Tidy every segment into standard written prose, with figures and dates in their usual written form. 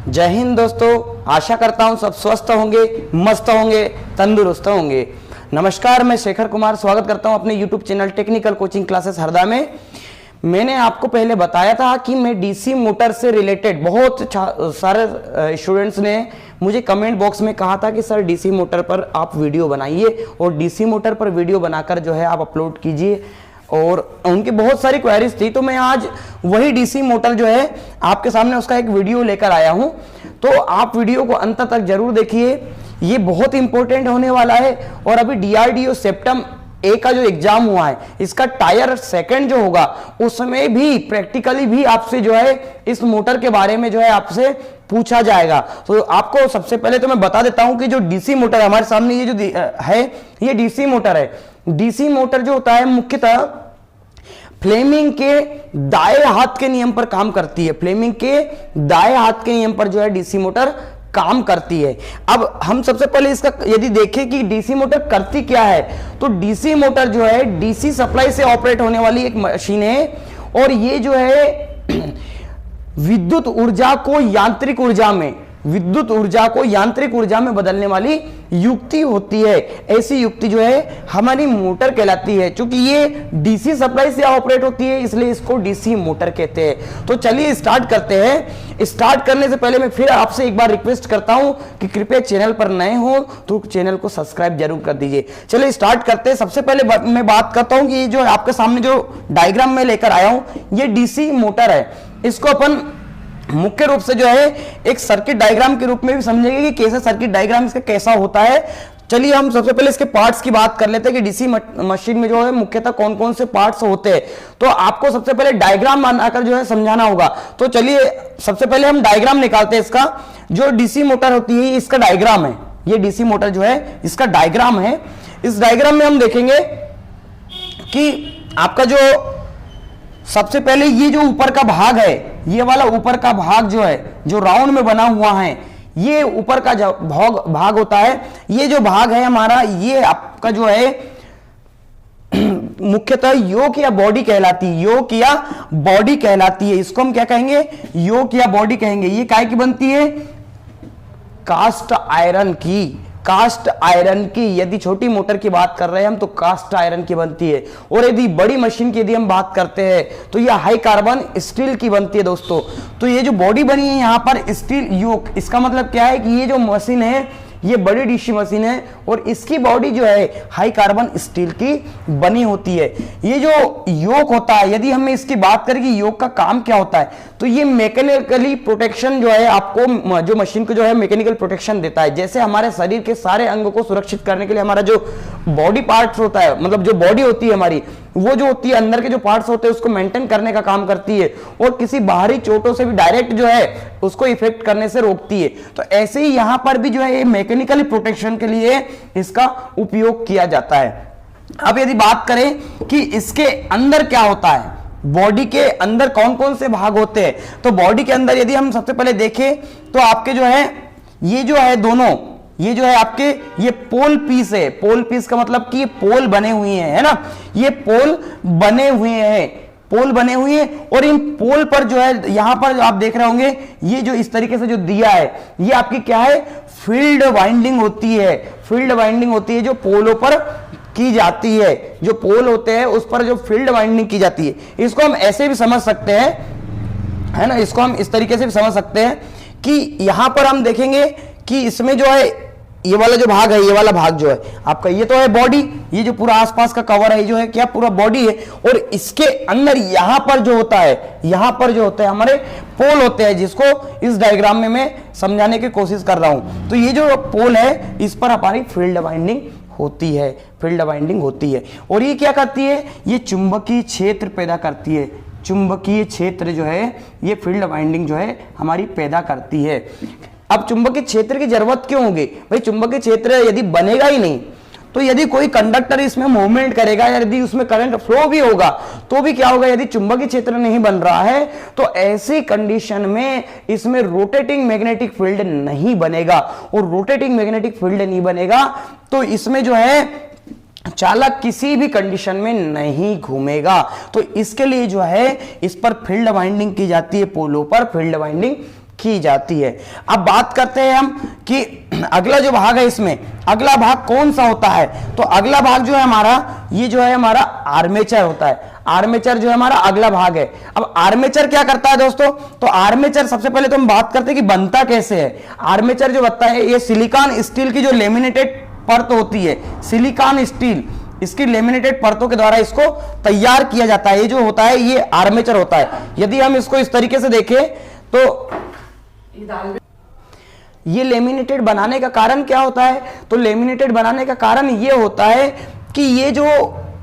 जय हिंद दोस्तों, आशा करता हूं सब स्वस्थ होंगे, मस्त होंगे, तंदुरुस्त होंगे। नमस्कार, मैं शेखर कुमार स्वागत करता हूं अपने YouTube channel technical coaching classes Harda में। मैंने आपको पहले बताया था कि मैं डीसी मोटर से रिलेटेड बहुत सारे स्टूडेंट्स ने मुझे कमेंट बॉक्स में कहा था कि सर डीसी मोटर पर आप वीडियो बनाइए और डीसी मोटर पर वीडियो बनाकर जो है आप अपलोड कीजिए, और उनकी बहुत सारी क्वेरीज थी। तो मैं आज वही डीसी मोटर जो है आपके सामने उसका एक वीडियो लेकर आया हूं। तो आप वीडियो को अंत तक जरूर देखिए, ये बहुत इंपॉर्टेंट होने वाला है। और अभी डीआरडीओ सेप्टम ए का जो एग्जाम हुआ है, इसका टायर सेकंड जो होगा उसमें भी प्रैक्टिकली भी आपसे जो है इस मोटर के बारे में जो है आपसे पूछा जाएगा। तो आपको सबसे पहले तो मैं बता देता हूं कि जो डीसी मोटर हमारे सामने ये जो है ये डीसी मोटर है। डीसी मोटर जो होता है मुख्यतः फ्लेमिंग के दाएं हाथ के नियम पर काम करती है। फ्लेमिंग के दाएं हाथ के नियम पर जो है डीसी मोटर काम करती है। अब हम सबसे पहले इसका यदि देखें कि डीसी मोटर करती क्या है, तो डीसी मोटर जो है डीसी सप्लाई से ऑपरेट होने वाली एक मशीन है, और ये जो है विद्युत ऊर्जा को यांत्रिक ऊर्जा में बदलने वाली युक्ति होती है। ऐसी युक्ति जो है हमारी मोटर कहलाती है। क्योंकि ये डीसी सप्लाई से ऑपरेट होती है, इसलिए इसको डीसी मोटर कहते हैं। तो चलिए स्टार्ट करते हैं। स्टार्ट करने से पहले मैं फिर आपसे एक बार रिक्वेस्ट करता हूं कि कृपया चैनल पर नए हो तो चैनल को सब्सक्राइब जरूर कर दीजिए। चलिए स्टार्ट करते हैं। सबसे पहले मैं बात करता हूं कि ये जो आपके सामने जो डायग्राम में लेकर आया हूं ये डीसी मोटर है। इसको अपन मुख्य रूप से जो है एक सर्किट डायग्राम के रूप में भी समझेंगे कि कैसा सर्किट डायग्राम इसका कैसा होता है। चलिए हम सबसे पहले इसके पार्ट्स की बात कर लेते हैं कि डीसी मशीन में जो है मुख्यतः कौन कौन से पार्ट्स होते हैं। तो आपको सबसे पहले डायग्राम बनाकर जो है समझाना होगा। तो चलिए सबसे पहले हम डायग्राम निकालते हैं। इसका जो डीसी मोटर होती है इसका डायग्राम है। ये डीसी मोटर जो है इसका डायग्राम है। इस डायग्राम में हम देखेंगे कि आपका जो सबसे पहले ये जो ऊपर का भाग है, ये वाला ऊपर का भाग जो है जो राउंड में बना हुआ है, ये ऊपर का जो भाग होता है, ये जो भाग है हमारा, ये आपका जो है मुख्यतः योक या बॉडी कहलाती है। योक या बॉडी कहलाती है। इसको हम क्या कहेंगे? योक या बॉडी कहेंगे। ये काय की बनती है? कास्ट आयरन की। कास्ट आयरन की, यदि छोटी मोटर की बात कर रहे हैं हम तो कास्ट आयरन की बनती है। और यदि बड़ी मशीन की यदि हम बात करते हैं तो यह हाई कार्बन स्टील की बनती है दोस्तों। तो ये जो बॉडी बनी है यहां पर स्टील योक, इसका मतलब क्या है कि ये जो मशीन है ये बड़ी डीसी मशीन है और इसकी बॉडी जो है हाई कार्बन स्टील की बनी होती है। ये जो योक होता है, यदि हम इसकी बात करें कि योक का काम क्या होता है, तो ये मैकेनिकली प्रोटेक्शन जो है आपको जो मशीन को जो है मैकेनिकल प्रोटेक्शन देता है। जैसे हमारे शरीर के सारे अंगों को सुरक्षित करने के लिए हमारा जो बॉडी पार्ट्स होता है, मतलब जो बॉडी होती है हमारी, वो जो होती है अंदर के जो पार्ट्स होते हैं उसको मेंटेन करने का काम करती है और किसी बाहरी चोटों से भी डायरेक्ट जो है उसको इफेक्ट करने से रोकती है। तो ऐसे ही यहां पर भी जो है मैकेनिकली प्रोटेक्शन के लिए इसका उपयोग किया जाता है। अब यदि बात करें कि इसके अंदर क्या होता है, बॉडी के अंदर कौन कौन से भाग होते हैं, तो बॉडी के अंदर यदि हम सबसे पहले देखें तो आपके जो है ये जो है दोनों, ये जो है आपके ये पोल पीस है। पोल पीस का मतलब कि ये पोल बने हुए हैं, है ना, ये पोल बने हुए हैं, पोल बने हुए हैं। और इन पोल पर जो है यहां पर जो आप देख रहे होंगे ये जो इस तरीके से जो दिया है ये आपकी क्या है? फील्ड वाइंडिंग होती है। फील्ड वाइंडिंग होती है जो पोलों पर की जाती है। जो पोल होते हैं उस पर जो फील्ड वाइंडिंग की जाती है, इसको हम ऐसे भी समझ सकते हैं, है ना, इसको हम इस तरीके से भी समझ सकते हैं कि यहां पर हम देखेंगे कि इसमें जो है ये वाला जो भाग है, ये वाला भाग जो है आपका, ये तो है बॉडी, ये जो पूरा आसपास का कवर है ये जो है क्या पूरा बॉडी है। और इसके अंदर यहां पर जो होता है, यहां पर जो होते हैं हमारे पोल होते हैं, जिसको इस डायग्राम में मैं समझाने की कोशिश कर रहा हूं। तो ये जो पोल है इस पर हमारी फील्ड वाइंडिंग होती है, फील्ड वाइंडिंग होती है। और ये क्या करती है? ये चुंबकीय क्षेत्र पैदा करती है। चुंबकीय क्षेत्र जो है ये फील्ड वाइंडिंग जो है हमारी पैदा करती है। अब चुंबकीय क्षेत्र की जरूरत क्यों होगी भाई? चुंबकीय क्षेत्र यदि बनेगा ही नहीं तो यदि कोई कंडक्टर इसमें मूवमेंट करेगा, यदि उसमें करंट फ्लो भी होगा तो भी क्या होगा? यदि चुंबकीय क्षेत्र नहीं बन रहा है तो ऐसी कंडीशन में इसमें रोटेटिंग मैग्नेटिक फील्ड नहीं बनेगा। और रोटेटिंग मैग्नेटिक फील्ड नहीं बनेगा तो इसमें जो है चालक किसी भी कंडीशन में नहीं घूमेगा। तो इसके लिए जो है इस पर फील्ड वाइंडिंग की जाती है, पोलों पर फील्ड वाइंडिंग की जाती है। अब बात करते हैं हम कि अगला जो भाग है, इसमें अगला भाग कौन सा होता है? तो अगला भाग जो है हमारा, ये जो है हमारा आर्मेचर होता है। आर्मेचर जो है हमारा अगला भाग है। अब आर्मेचर क्या करता है दोस्तों? तो आर्मेचर सबसे पहले तो हम बात करते हैं कि बनता कैसे है। आर्मेचर जो बनता है, ये सिलिकॉन स्टील की जो लेमिनेटेड परत होती है, सिलिकॉन स्टील, इसकी लेमिनेटेड परतों के द्वारा इसको तैयार किया जाता है। ये जो होता है ये आर्मेचर होता है। यदि हम इसको इस तरीके से देखें तो ये लेमिनेटेड बनाने का कारण क्या होता है? तो लेमिनेटेड बनाने का कारण ये होता है कि ये जो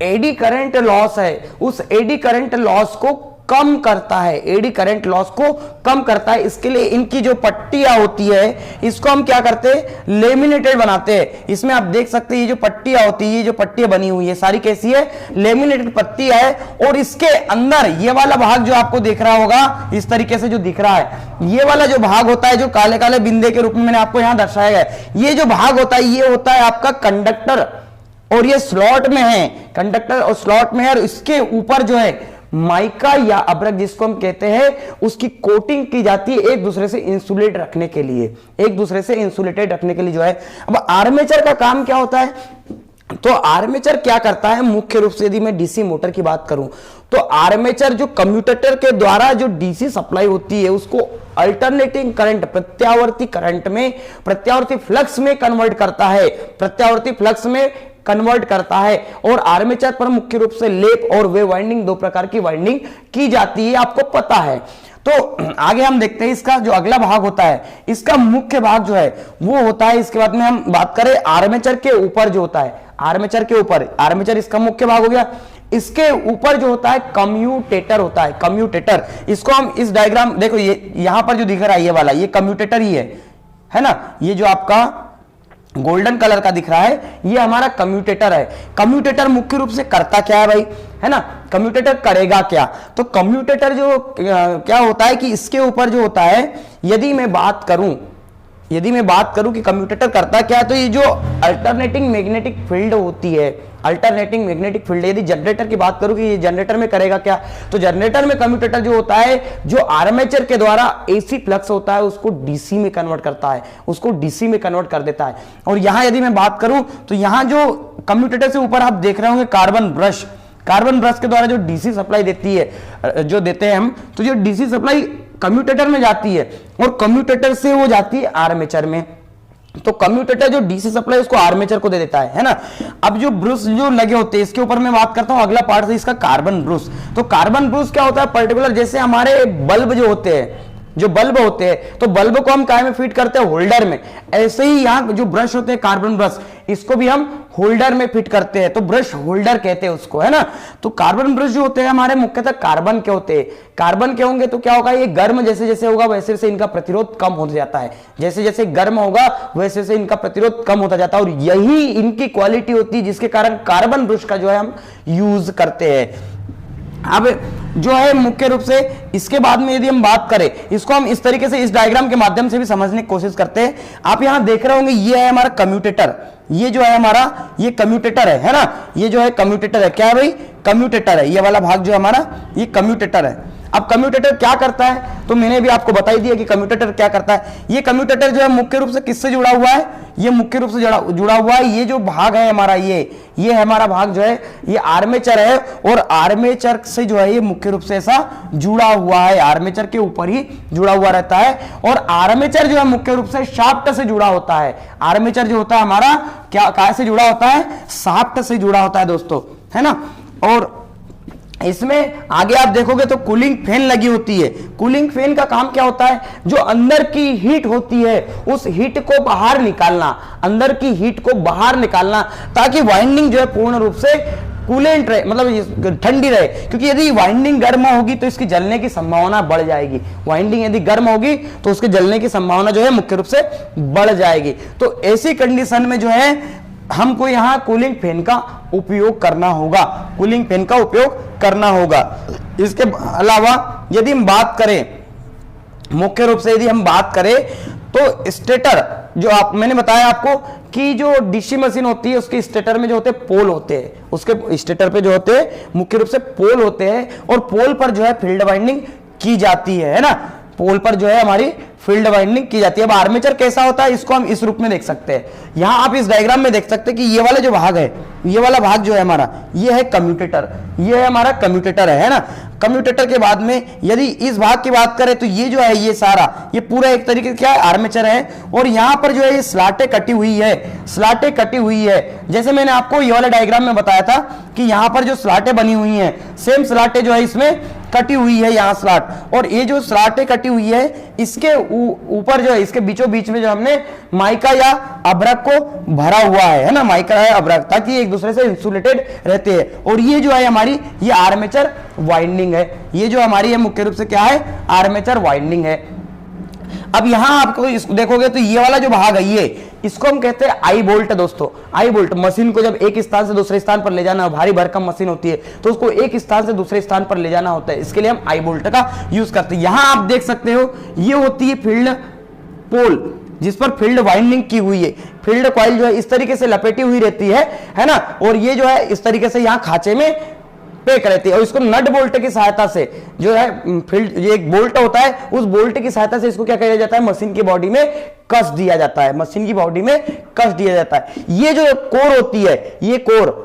एडी करंट लॉस है, उस एडी करंट लॉस को कम करता है, एडी करंट लॉस को कम करता है। इसके लिए इनकी जो पट्टियां होती है, इसको हम क्या करते हैं? लेमिनेटेड बनाते हैं। इसमें आप देख सकते हैं ये जो पट्टियां होती है, ये जो पट्टियां बनी हुई है सारी कैसी है? लेमिनेटेड पट्टियां है। और इसके अंदर ये वाला भाग जो आपको दिख रहा होगा, इस तरीके से जो दिख रहा है, ये वाला जो भाग होता है, जो काले काले बिंदे के रूप में मैंने आपको यहां दर्शाया है, ये जो भाग होता है, ये होता है आपका कंडक्टर, और ये स्लॉट में है, कंडक्टर और स्लॉट में है। और इसके ऊपर जो है माइका या अब्रक जिसको हम कहते हैं, उसकी कोटिंग की जाती है एक दूसरे से इंसुलेट रखने के लिए, एक दूसरे से इंसुलेटेड रखने के लिए जो है। अब आर्मेचर का काम क्या होता है? तो आर्मेचर क्या करता है मुख्य रूप से? यदि मैं डीसी मोटर की बात करूं तो आर्मेचर जो कम्यूटेटर के द्वारा जो डीसी सप्लाई होती है, उसको अल्टरनेटिंग करंट, प्रत्यावर्ती करंट में, प्रत्यावर्ती फ्लक्स में कन्वर्ट करता है, प्रत्यावर्ती फ्लक्स में कन्वर्ट करता है। और आर्मेचर पर मुख्य रूप से लेप और वेव वाइंडिंग, दो प्रकार की वाइंडिंग की जाती है, आपको पता है। तो आगे हम देखते हैं इसका जो अगला भाग होता है, इसका मुख्य भाग जो है वो होता है, इसके बाद में हम बात करें आर्मेचर के ऊपर जो होता है, आर्मेचर के ऊपर, आर्मेचर इसका मुख्य भाग हो गया। इसके ऊपर जो होता है कम्यूटेटर होता है, कम्यूटेटर। इसको हम इस डायग्राम देखो, ये यहां पर जो दिख रहा है ये वाला, ये कम्यूटेटर ही है ना, ये जो आपका गोल्डन कलर का दिख रहा है, ये हमारा कम्यूटेटर है। कम्यूटेटर मुख्य रूप से करता क्या है भाई? है ना, कम्यूटेटर करेगा क्या? तो कम्यूटेटर जो क्या होता है कि इसके ऊपर जो होता है, यदि मैं बात करूं कि कम्यूटेटर करता क्या है, तो ये जो अल्टरनेटिंग मैग्नेटिक फील्ड होती है, अल्टरनेटिंग मैग्नेटिक फील्ड, यदि जनरेटर की बात करूं कि ये जनरेटर में करेगा क्या, तो जनरेटर में कम्यूटेटर जो होता है, जो आर्मेचर के द्वारा एसी फ्लक्स होता है उसको डीसी में कन्वर्ट करता है, उसको डीसी में कन्वर्ट कर देता है। और यहां यदि मैं बात करूं तो यहां जो कम्यूटेटर से ऊपर आप देख रहे होंगे कार्बन ब्रश, कार्बन ब्रश के द्वारा जो डीसी सप्लाई देती है, जो देते हैं हम, तो जो डीसी सप्लाई कम्यूटेटर में जाती है और कम्यूटेटर से वो जाती है आर्मेचर में। तो कम्यूटेटर जो डीसी सप्लाई उसको आर्मेचर को दे देता है ना। अब जो ब्रूस जो लगे होते हैं, इसके ऊपर मैं बात करता हूं, अगला पार्ट है इसका कार्बन ब्रूस। तो कार्बन ब्रूस क्या होता है? पर्टिकुलर जैसे हमारे बल्ब जो होते हैं, जो बल्ब होते हैं, तो बल्ब को हम काय में फिट करते हैं? होल्डर में। ऐसे ही यहाँ जो ब्रश होते हैं कार्बन ब्रश, इसको भी हम होल्डर में फिट करते हैं, तो ब्रश होल्डर कहते हैं उसको, है ना। तो कार्बन ब्रश जो होते हैं हमारे मुख्यतः कार्बन के होते हैं। कार्बन के होंगे तो क्या होगा? ये गर्म जैसे जैसे होगा वैसे वैसे इनका प्रतिरोध कम होता जाता है, जैसे जैसे गर्म होगा वैसे वैसे इनका प्रतिरोध कम होता जाता है। और यही इनकी क्वालिटी होती है जिसके कारण कार्बन ब्रश का जो है हम यूज करते हैं। अब जो है मुख्य रूप से इसके बाद में यदि हम बात करें, इसको हम इस तरीके से इस डायग्राम के माध्यम से भी समझने की कोशिश करते हैं। आप यहां देख रहे होंगे ये है हमारा कम्यूटेटर, ये जो है हमारा ये कम्यूटेटर है ना, ये जो है कम्यूटेटर है। क्या है भाई? कम्यूटेटर है। ये वाला भाग जो है हमारा ये कम्यूटेटर है। अब कम्यूटेटर क्या करता है? तो मैंने भी आपको बता ही दिया कि कम्यूटेटर क्या करता है। ये कम्यूटेटर जो है मुख्य रूप से किससे जुड़ा हुआ है? ये मुख्य रूप से जुड़ा हुआ है, ये जो भाग है हमारा, ये हमारा भाग जो है ये आर्मेचर है। और आर्मेचर से जो है ये मुख्य रूप से ऐसा जुड़ा हुआ है, आर्मेचर के ऊपर ही जुड़ा हुआ रहता है। और आर्मेचर जो है मुख्य रूप से शाफ्ट से जुड़ा होता है। आर्मेचर जो होता है हमारा क्या से जुड़ा होता है? शाफ्ट से जुड़ा होता है दोस्तों, है ना। और इसमें आगे आप देखोगे तो कूलिंग फैन लगी होती है। कूलिंग फैन का काम क्या होता है? जो अंदर की हीट होती है उस हीट को बाहर निकालना, अंदर की हीट को बाहर निकालना, ताकि वाइंडिंग जो है पूर्ण रूप से कूलेंट रहे, मतलब ठंडी रहे। क्योंकि यदि वाइंडिंग गर्म होगी तो इसकी जलने की संभावना बढ़ जाएगी। वाइंडिंग यदि गर्म होगी तो उसके जलने की संभावना जो है मुख्य रूप से बढ़ जाएगी। तो ऐसी कंडीशन में जो है हमको यहां कूलिंग फैन का उपयोग करना होगा, कूलिंग फैन का उपयोग करना होगा। इसके अलावा यदि हम बात करें, मुख्य रूप से यदि हम बात करें तो स्टेटर जो मैंने बताया आपको कि जो डीसी मशीन होती है उसके स्टेटर में जो होते हैं पोल होते हैं, उसके स्टेटर पे जो होते हैं मुख्य रूप से पोल होते हैं। और पोल पर जो है फील्ड वाइंडिंग की जाती है ना। पोल पर जो है हमारी फील्ड वाइंडिंग की जाती है। अब आर्मेचर कैसा होता है इसको हम इस रूप में देख सकते हैं। यहां आप इस डायग्राम में देख सकते हैं कि ये वाला जो भाग है, ये वाला भाग जो है हमारा, ये है कम्यूटेटर, ये है हमारा कम्यूटेटर है ना। कम्यूटेटर के बाद में यदि इस भाग की बात करें तो ये जो है ये सारा, ये पूरा एक तरीके से क्या है, आर्मेचर है। और यहां पर जो है ये स्लाटें कटी हुई है, स्लाटें कटी हुई है। जैसे मैंने आपको ये वाला डायग्राम में बताया था कि यहां पर जो स्लाटें बनी हुई हैं, सेम स्लाटें जो है इसमें कटी हुई है, यहां स्लाट। और ये जो स्लाटें कटी हुई है इसके ऊपर जो है, इसके बीचों बीच में जो हमने माइका या अभ्रक को भरा हुआ है ना, माइका या अभ्रक, ताकि एक दूसरे से इंसुलेटेड रहते हैं। और ये जो है हमारी ये आर्मेचर वाइंडिंग है, ये जो हमारी है मुख्य रूप से क्या है, आर्मेचर वाइंडिंग है। अब यहां आपको इसको देखोगे तो ये वाला जो भाग है, ये इसको हम कहते हैं आई बोल्ट। दोस्तों आई बोल्ट, मशीन को जब एक स्थान से दूसरे स्थान पर ले जाना, भारी भरकम मशीन होती है तो उसको एक स्थान से दूसरे स्थान पर ले जाना होता है, इसके लिए हम आई बोल्ट का यूज करते हैं। यहां आप देख सकते हो ये होती है फील्ड पोल, जिस पर फील्ड वाइंडिंग की हुई है। फील्ड कॉइल जो है इस तरीके से लपेटी हुई रहती है ना, और ये जो है इस तरीके से यहां खांचे में पैक रहती है। और इसको नट बोल्ट की सहायता से जो है फील्ड, ये एक बोल्ट होता है, उस बोल्ट की सहायता से इसको क्या किया जाता है, मशीन की बॉडी में कस दिया जाता है, मशीन की बॉडी में कस दिया जाता है। ये जो कोर होती है, ये कोर,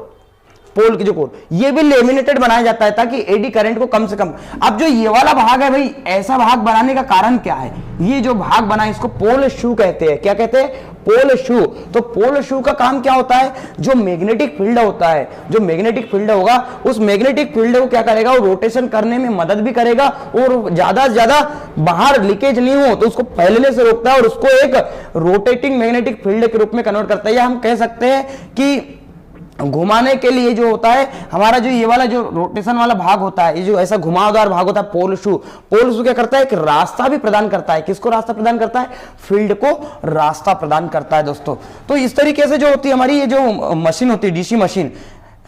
पोल की जो कोर, ये भी लेमिनेटेड बनाया जाता है ताकि एडी करंट को कम से कम। अब जो ये वाला भाग है भाई, ऐसा भाग बनाने का कारण क्या है, ये जो भाग बना इसको पोल शू कहते हैं। क्या कहते हैं, पोल शू। तो पोल शू का काम क्या होता है, जो मैग्नेटिक फील्ड होता है, जो मैग्नेटिक फील्ड होगा, उस मैग्नेटिक फील्ड को क्या करेगा, वो रोटेशन करने में मदद भी करेगा, और ज्यादा से ज्यादा बाहर लीकेज नहीं हो तो उसको फैलने से रोकता है, और उसको एक रोटेटिंग मैग्नेटिक फील्ड के रूप में कन्वर्ट करता है। या हम कह सकते हैं कि घुमाने के लिए जो होता है हमारा, जो ये वाला जो रोटेशन वाला भाग होता है, ये जो ऐसा घुमावदार भाग होता है, पोल शू, पोल शू क्या करता है, एक रास्ता भी प्रदान करता है। किसको रास्ता प्रदान करता है, फील्ड को रास्ता प्रदान करता है दोस्तों। तो इस तरीके से जो होती है हमारी ये जो मशीन होती है, डीसी मशीन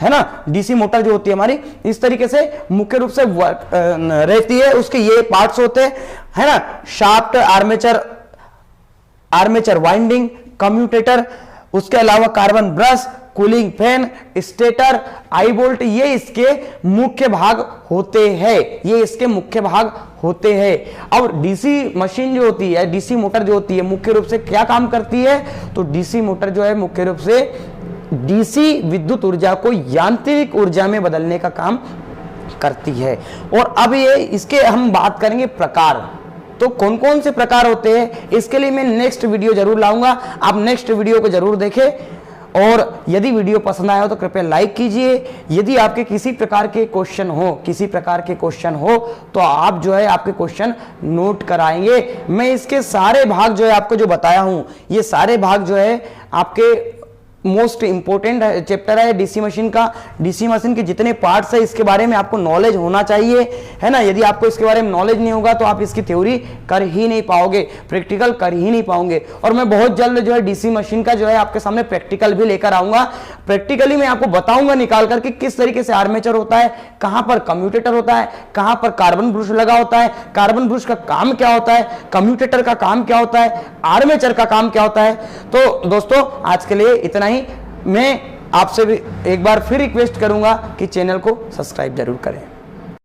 है ना, डीसी मोटर जो होती है हमारी, इस तरीके से मुख्य रूप से रहती है। उसके ये पार्ट्स होते हैं है ना, शाफ्ट, आर्मेचर वाइंडिंग, कम्यूटेटर, उसके अलावा carbon brush, cooling fan, stator, आई बोल्ट, ये इसके मुख्य भाग होते हैं, ये इसके मुख्य भाग होते हैं। अब डीसी मशीन जो होती है, डीसी मोटर जो होती है, मुख्य रूप से क्या काम करती है, तो डीसी मोटर जो है मुख्य रूप से डीसी विद्युत ऊर्जा को यांत्रिक ऊर्जा में बदलने का काम करती है। और अब ये इसके हम बात करेंगे प्रकार, तो कौन कौन से प्रकार होते हैं, इसके लिए मैं नेक्स्ट वीडियो जरूर लाऊंगा। आप नेक्स्ट वीडियो को जरूर देखें, और यदि वीडियो पसंद आया हो तो कृपया लाइक कीजिए। यदि आपके किसी प्रकार के क्वेश्चन हो तो आप जो है आपके क्वेश्चन नोट कराएंगे। मैं इसके सारे भाग जो है आपको जो बताया हूं, ये सारे भाग जो है आपके मोस्ट इंपोर्टेंट चैप्टर है डीसी मशीन का। डीसी मशीन के जितने पार्ट्स है इसके बारे में आपको नॉलेज होना चाहिए, है ना। यदि आपको इसके बारे में नॉलेज नहीं होगा तो आप इसकी थ्योरी कर ही नहीं पाओगे, प्रैक्टिकल कर ही नहीं पाओगे। और मैं बहुत जल्द जो है डीसी मशीन का जो है आपके सामने प्रैक्टिकल भी लेकर आऊंगा। प्रैक्टिकली मैं आपको बताऊंगा निकाल करके किस तरीके से आर्मेचर होता है, कहां पर कम्यूटेटर होता है, कहां पर कार्बन ब्रश लगा होता है, कार्बन ब्रश का काम क्या होता है, कम्यूटेटर का काम क्या होता है, आर्मेचर का काम क्या होता है। तो दोस्तों आज के लिए इतना ही। मैं आपसे भी एक बार फिर रिक्वेस्ट करूंगा कि चैनल को सब्सक्राइब जरूर करें।